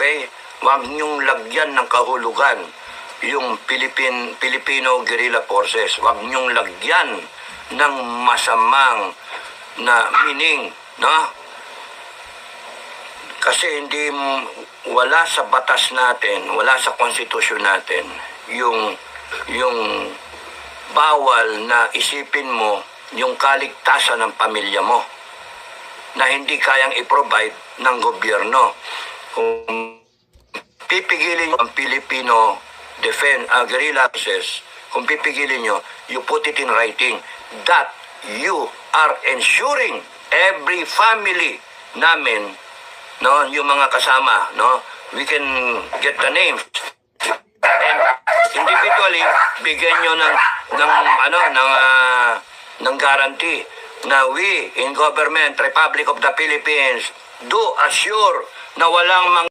Okay? Huwag niyong lagyan ng kahulugan yung Filipino Guerrilla Forces. Huwag niyong lagyan ng masamang na meaning, no? Kasi wala sa batas natin, wala sa konstitusyon natin yung bawal na isipin mo yung kaligtasan ng pamilya mo na hindi kayang i-provide ng gobyerno. Kung pipigilin nyo ang Filipino Guerrilla Forces, kung pipigilin nyo, you put it in writing that you are ensuring every family namin, no, yung mga kasama, no, we can get the names and individually bigyan nyo ng guarantee na we in government Republic of the Philippines do assure na walang